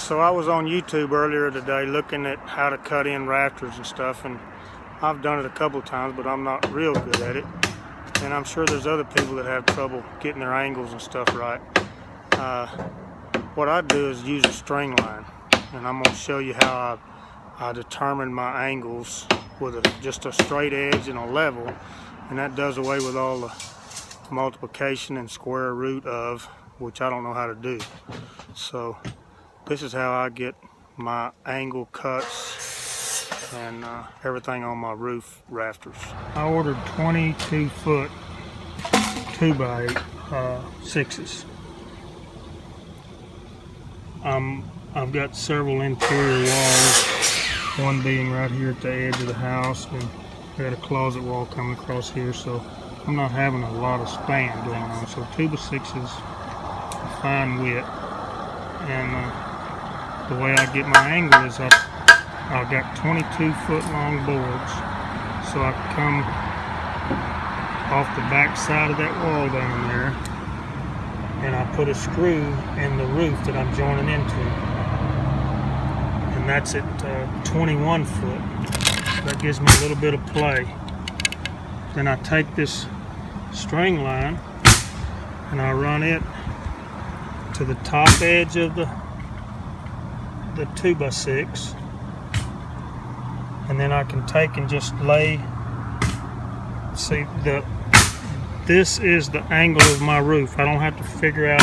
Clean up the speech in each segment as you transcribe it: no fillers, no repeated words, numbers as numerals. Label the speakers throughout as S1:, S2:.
S1: So I was on YouTube earlier today looking at how to cut in rafters and stuff, and I've done it a couple of times, but I'm not real good at it. And I'm sure there's other people that have trouble getting their angles and stuff right. What I do is use a string line, and I'm going to show you how I determine my angles with just a straight edge and a level, and that does away with all the multiplication and square root of, which I don't know how to do. So this is how I get my angle cuts and everything on my roof rafters. I ordered 22-foot 2x6s. I've got several interior walls, one being right here at the edge of the house, and I got a closet wall coming across here, so I'm not having a lot of span going on. So 2x6 is a fine width, and the way I get my angle is I've got 22-foot long boards, so I come off the back side of that wall down there, and I put a screw in the roof that I'm joining into, and that's at 21 foot. That gives me a little bit of play. Then I take this string line and I run it to the top edge of the 2x6, and then I can take and just lay, see, this is the angle of my roof. I don't have to figure out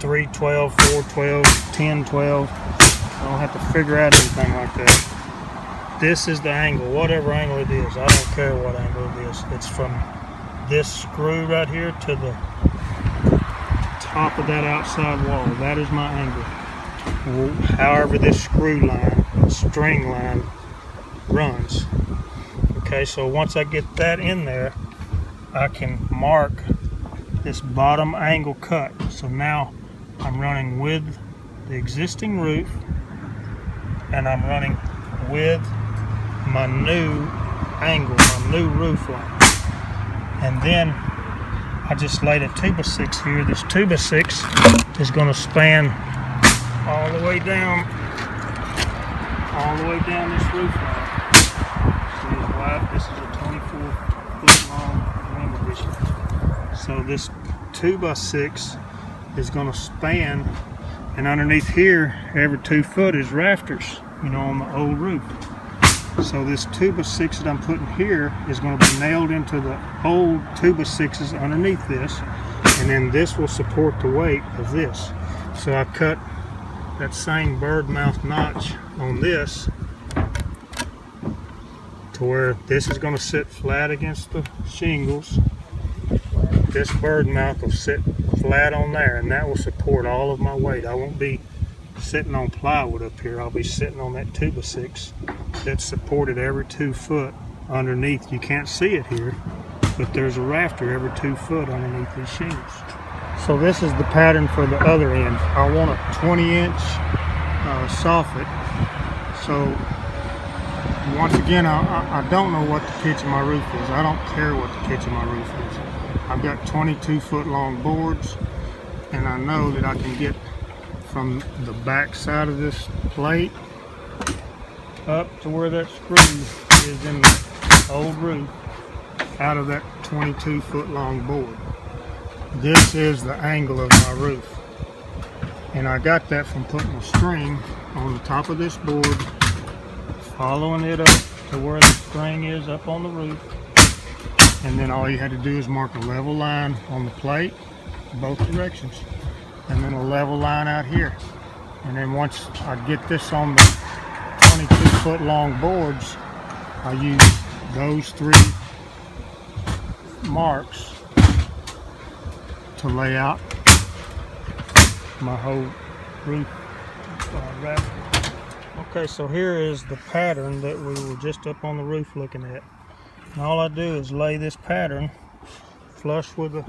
S1: 312, 412, 1012. I don't have to figure out anything like that. This is the angle, whatever angle it is. I don't care what angle it is. It's from this screw right here to the top of that outside wall. That is my angle. However this string line runs. Okay, so once I get that in there, I can mark this bottom angle cut. So now I'm running with the existing roof, and I'm running with my new angle, my new roof line. And then I just laid a 2x6 here. This 2x6 is going to span all the way down this roof line. See, it's wide. This is a 24-foot long rim addition. So this 2x6 is going to span, and underneath here, every 2 foot is rafters, you know, on the old roof. So this 2x6 that I'm putting here is going to be nailed into the old 2x6s underneath this, and then this will support the weight of this. So I cut that same bird mouth notch on this to where this is going to sit flat against the shingles. This bird mouth will sit flat on there, and that will support all of my weight. I won't be sitting on plywood up here. I'll be sitting on that 2x6 that's supported every 2 foot underneath. You can't see it here, but there's a rafter every 2 foot underneath these shingles. So this is the pattern for the other end. I want a 20-inch soffit. So once again, I don't know what the pitch of my roof is. I don't care what the pitch of my roof is. I've got 22-foot long boards, and I know that I can get from the back side of this plate up to where that screw is in the old roof out of that 22-foot long board. This is the angle of my roof, and I got that from putting a string on the top of this board, following it up to where the string is up on the roof, and then all you had to do is mark a level line on the plate both directions, and then a level line out here. And then once I get this on the 22-foot long boards, I use those 3 marks to lay out my whole roof rafter. Okay, so here is the pattern that we were just up on the roof looking at. And all I do is lay this pattern flush with the,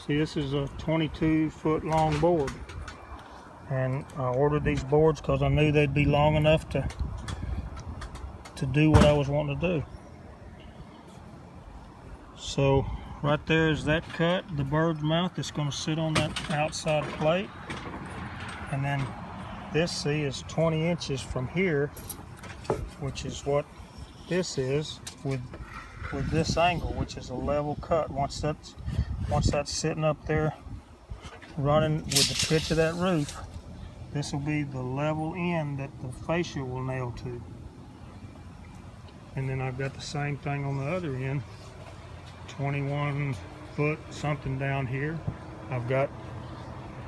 S1: see, this is a 22-foot long board. And I ordered these boards because I knew they'd be long enough to do what I was wanting to do. So right there is that cut, the bird's mouth that's going to sit on that outside plate. And then This, see, is 20 inches from here, which is what this is with this angle, which is a level cut. Once that's sitting up there running with the pitch of that roof, this will be the level end that the fascia will nail to. And then I've got the same thing on the other end, 21 foot something down here. I've got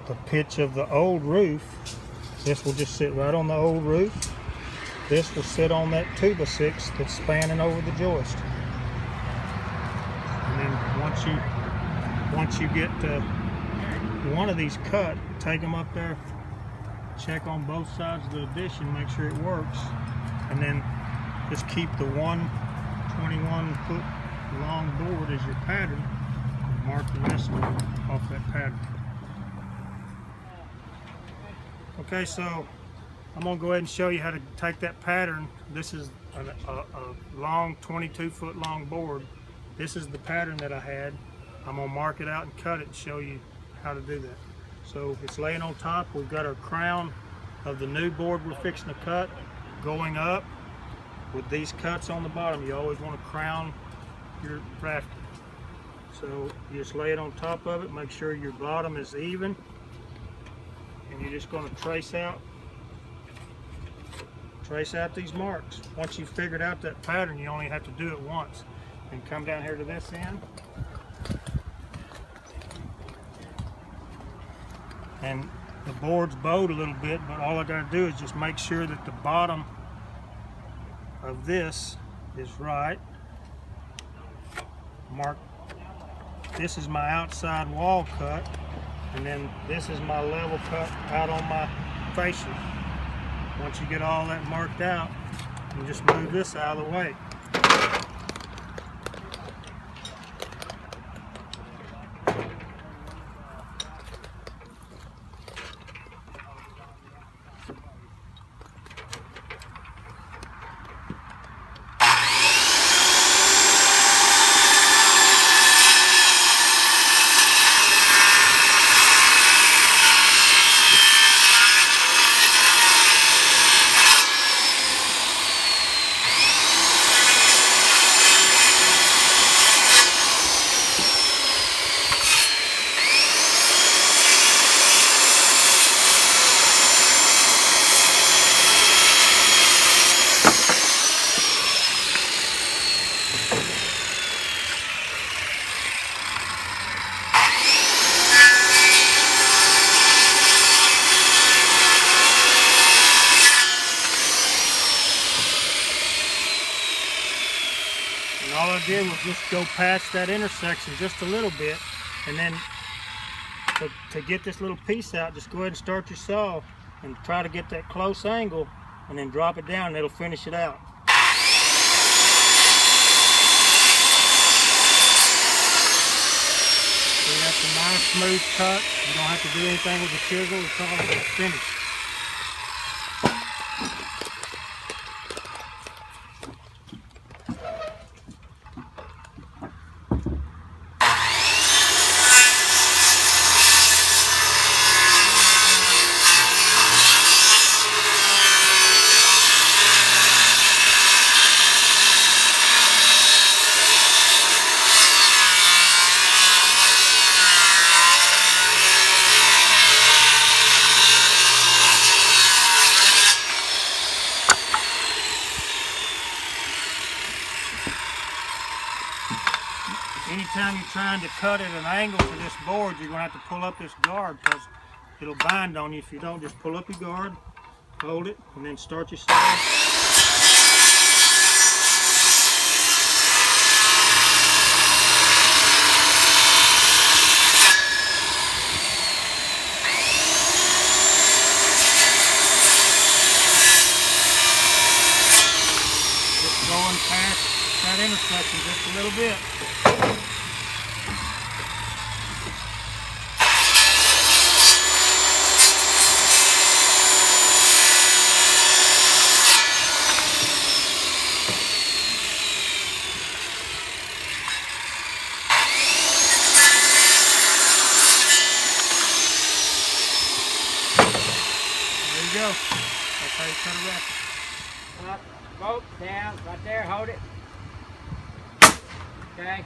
S1: the pitch of the old roof. This will just sit right on the old roof. This will sit on that 2x6 that's spanning over the joist. And then once you get one of these cut, take them up there, check on both sides of the addition, make sure it works, and then just keep the 21 foot long board as your pattern and mark the rest off that pattern. Okay, so I'm going to go ahead and show you how to take that pattern. This is a long 22 foot long board. This is the pattern that I had. I'm going to mark it out and cut it and show you how to do that. So it's laying on top. We've got our crown of the new board we're fixing to cut going up with these cuts on the bottom. You always want to crown your rafter. So you just lay it on top of it, make sure your bottom is even, and you're just going to trace out these marks. Once you've figured out that pattern, you only have to do it once. And come down here to this end, and the board's bowed a little bit, but all I got to do is just make sure that the bottom of this is right. Mark, this is my outside wall cut, and then this is my level cut out on my fascia. Once you get all that marked out, you just move this out of the way. And all I did was just go past that intersection just a little bit, and then to get this little piece out, just go ahead and start your saw and try to get that close angle, and then drop it down and it'll finish it out. So that's a nice smooth cut. You don't have to do anything with the chisel, it's all finished. Anytime you're trying to cut at an angle to this board, you're going to have to pull up this guard because it'll bind on you if you don't. Just pull up your guard, hold it, and then start your saw. Just going past that intersection just a little bit. you go. That's how you cut a rafter.
S2: Up, boat, down, right there, hold it. Okay.